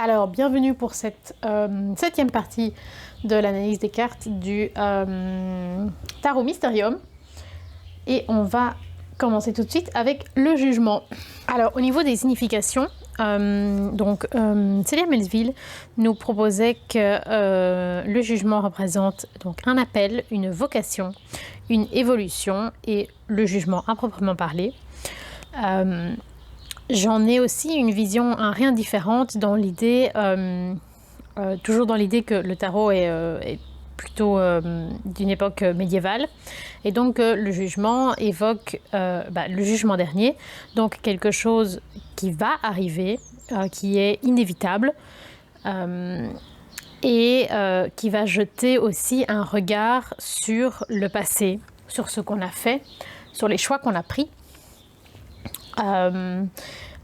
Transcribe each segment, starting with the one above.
Alors, bienvenue pour cette 7e partie de l'analyse des cartes du Tarot Mysterium. Et on va commencer tout de suite avec le jugement. Alors, au niveau des significations, Célia Melville nous proposait que le jugement représente donc un appel, une vocation, une évolution et le jugement à proprement parler. J'en ai aussi une vision rien différente dans l'idée, toujours dans l'idée que le tarot est plutôt d'une époque médiévale et donc le jugement évoque le jugement dernier, donc quelque chose qui va arriver, qui est inévitable et qui va jeter aussi un regard sur le passé, sur ce qu'on a fait, sur les choix qu'on a pris.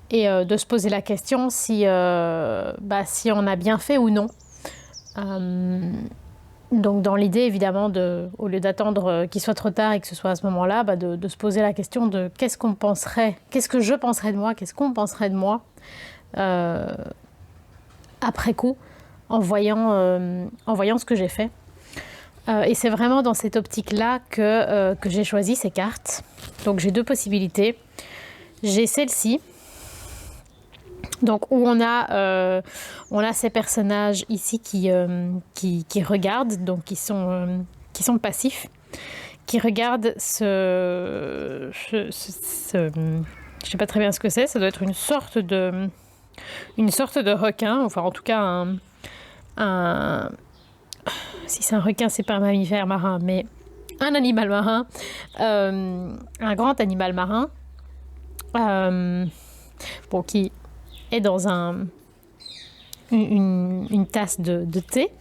De se poser la question si on a bien fait ou non. Donc dans l'idée évidemment, au lieu d'attendre qu'il soit trop tard et que ce soit à ce moment-là, de se poser la question de qu'est-ce qu'on penserait, qu'est-ce que je penserais de moi, qu'est-ce qu'on penserait de moi après coup, en voyant ce que j'ai fait. Et c'est vraiment dans cette optique-là que j'ai choisi ces cartes. Donc j'ai deux possibilités. J'ai celle-ci, donc où on a ces personnages ici qui regardent, donc qui sont passifs, qui regardent je sais pas très bien ce que c'est. Ça doit être une sorte de requin, enfin en tout cas si c'est un requin, c'est pas un mammifère marin, mais un animal marin, un grand animal marin. Qui est dans une tasse de thé,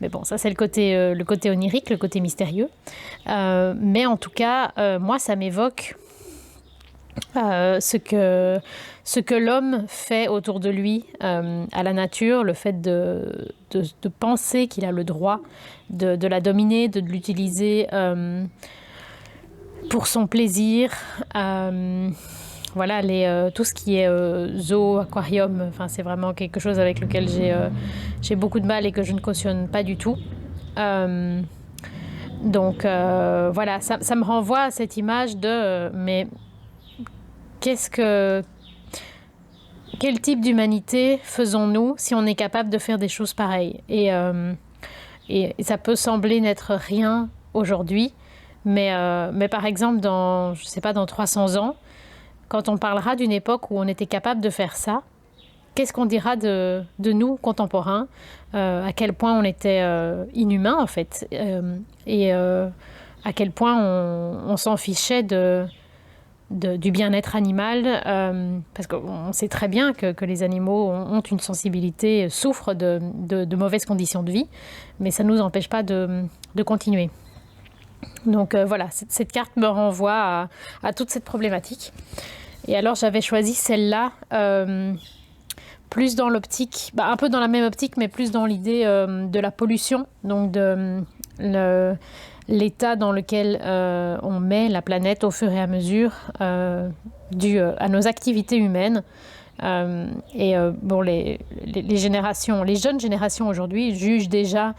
mais bon, ça c'est le côté onirique, le côté mystérieux, mais en tout cas moi ça m'évoque ce que l'homme fait autour de lui, à la nature, le fait de penser qu'il a le droit de la dominer, de l'utiliser pour son plaisir. Voilà, tout ce qui est zoo, aquarium, c'est vraiment quelque chose avec lequel j'ai beaucoup de mal et que je ne cautionne pas du tout. Voilà, ça me renvoie à cette image mais quel type d'humanité faisons-nous si on est capable de faire des choses pareilles ? Et ça peut sembler n'être rien aujourd'hui, mais par exemple, dans 300 ans, quand on parlera d'une époque où on était capable de faire ça, qu'est-ce qu'on dira de nous, contemporains, à quel point on était inhumains, en fait, et à quel point on s'en fichait du bien-être animal, parce qu'on sait très bien que les animaux ont une sensibilité, souffrent de mauvaises conditions de vie, mais ça ne nous empêche pas de continuer. Donc voilà, cette carte me renvoie à toute cette problématique. Et alors j'avais choisi celle-là, plus dans l'optique, un peu dans la même optique, mais plus dans l'idée de la pollution, donc de l'état dans lequel on met la planète au fur et à mesure, dû à nos activités humaines. Les jeunes générations aujourd'hui jugent déjà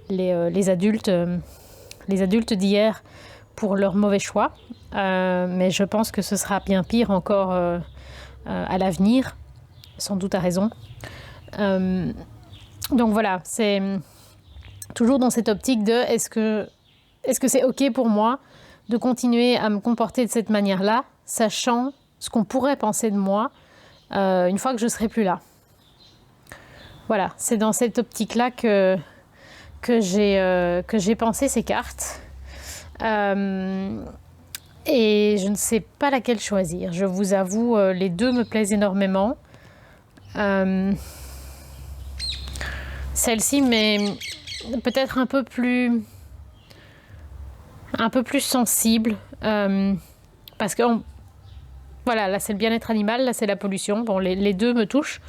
les adultes d'hier pour leurs mauvais choix, mais je pense que ce sera bien pire encore à l'avenir, sans doute à raison. Donc voilà, c'est toujours dans cette optique de est-ce que c'est ok pour moi de continuer à me comporter de cette manière-là, sachant ce qu'on pourrait penser de moi une fois que je ne serai plus là. Voilà, c'est dans cette optique-là que j'ai pensé ces cartes. Et je ne sais pas laquelle choisir. Je vous avoue, les deux me plaisent énormément. Celle-ci, mais peut-être un peu plus sensible, parce que voilà, là c'est le bien-être animal, là c'est la pollution. Bon, les deux me touchent,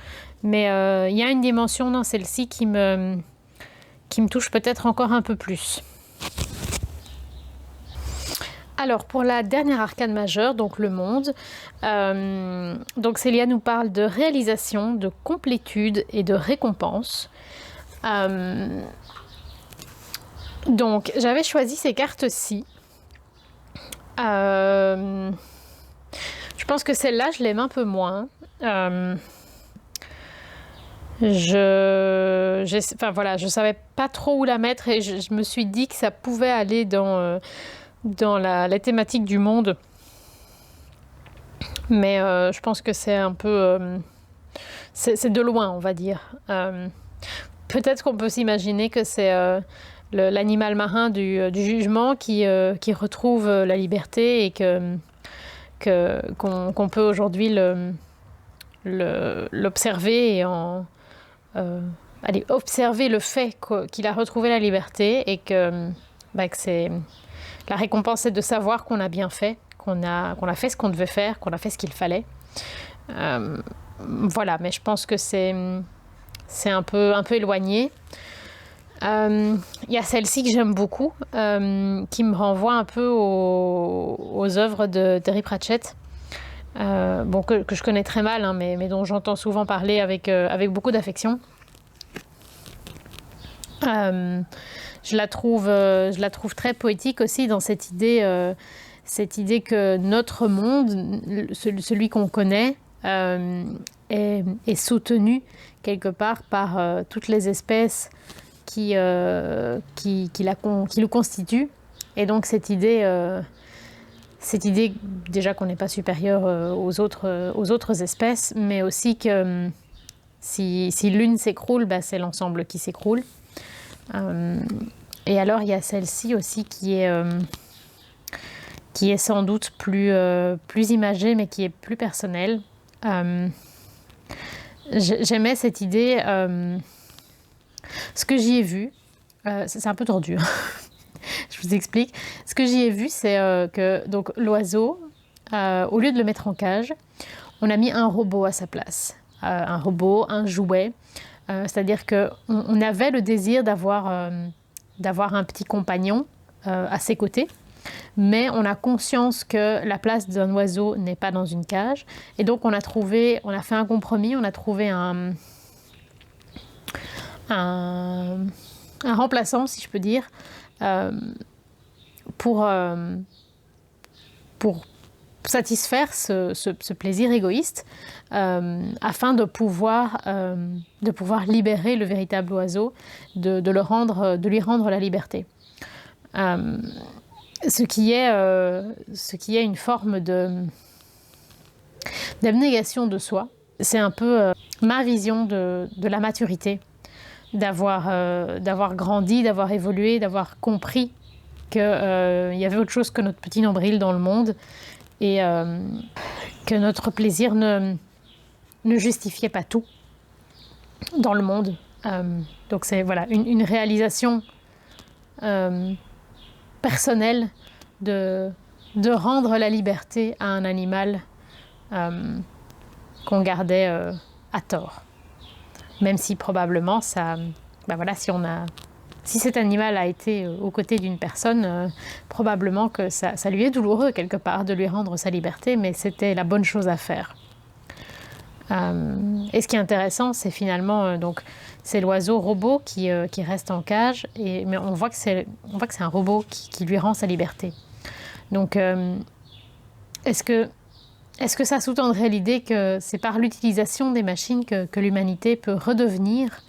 mais il y a une dimension dans celle-ci qui me touche peut-être encore un peu plus. Alors, pour la dernière arcane majeure, donc le monde, donc Célia nous parle de réalisation, de complétude et de récompense. Donc, j'avais choisi ces cartes-ci. Je pense que celle-là, je l'aime un peu moins. Enfin voilà, je savais pas trop où la mettre et je me suis dit que ça pouvait aller dans la thématique du monde. Mais je pense que c'est un peu... c'est de loin, on va dire. Peut-être qu'on peut s'imaginer que c'est l'animal marin du jugement qui retrouve la liberté et qu'on peut aujourd'hui l'observer et observer le fait qu'il a retrouvé la liberté et que c'est... La récompense, c'est de savoir qu'on a bien fait, qu'on a fait ce qu'on devait faire, qu'on a fait ce qu'il fallait. Voilà, mais je pense que c'est un peu éloigné. Il y a celle-ci que j'aime beaucoup, qui me renvoie un peu aux œuvres de Terry Pratchett. Que je connais très mal, hein, mais dont j'entends souvent parler avec beaucoup d'affection. Je la trouve très poétique aussi dans cette idée que notre monde, celui qu'on connaît, est soutenu quelque part par toutes les espèces qui le constituent. Et donc cette idée déjà qu'on n'est pas supérieur aux autres espèces, mais aussi que si l'une s'écroule, c'est l'ensemble qui s'écroule. Et alors il y a celle-ci aussi qui est sans doute plus imagée, mais qui est plus personnelle. J'aimais cette idée. Ce que j'y ai vu, c'est un peu tordu. Je vous explique. Ce que j'y ai vu, c'est que donc l'oiseau, au lieu de le mettre en cage, on a mis un robot à sa place. Un robot, un jouet. C'est-à-dire qu'on avait le désir d'avoir un petit compagnon à ses côtés, mais on a conscience que la place d'un oiseau n'est pas dans une cage. Et donc on a fait un compromis, on a trouvé un remplaçant, si je peux dire, pour satisfaire ce plaisir égoïste, afin de pouvoir libérer le véritable oiseau, de lui rendre la liberté. Ce qui est une forme d'abnégation de soi. C'est un peu ma vision de la maturité, d'avoir grandi, d'avoir évolué, d'avoir compris qu'il y avait autre chose que notre petit nombril dans le monde, et que notre plaisir ne justifiait pas tout dans le monde. Donc c'est voilà, une réalisation personnelle de rendre la liberté à un animal qu'on gardait à tort. Même si probablement ça... si cet animal a été aux côtés d'une personne, probablement que ça lui est douloureux quelque part de lui rendre sa liberté, mais c'était la bonne chose à faire. Et ce qui est intéressant, c'est finalement c'est l'oiseau robot qui reste en cage, mais on voit que c'est un robot qui lui rend sa liberté. Donc est-ce que ça sous-tendrait l'idée que c'est par l'utilisation des machines que l'humanité peut redevenir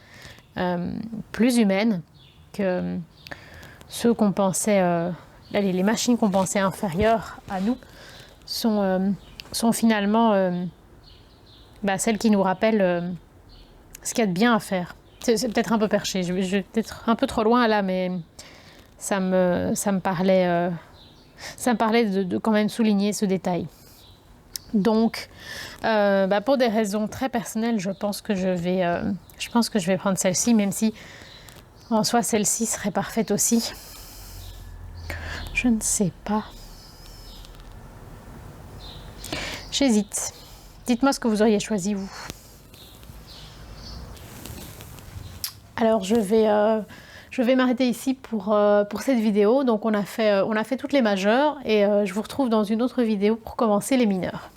plus humaine, que ceux qu'on pensait, les machines qu'on pensait inférieures à nous sont finalement celles qui nous rappellent ce qu'il y a de bien à faire. C'est peut-être un peu perché, je vais peut-être un peu trop loin là, mais ça me parlait de quand même souligner ce détail. Donc, pour des raisons très personnelles, je pense que je vais prendre celle-ci, même si en soi celle-ci serait parfaite aussi. Je ne sais pas. J'hésite. Dites-moi ce que vous auriez choisi, vous. Alors, je Je vais m'arrêter ici pour cette vidéo. Donc on a fait toutes les majeures et je vous retrouve dans une autre vidéo pour commencer les mineures.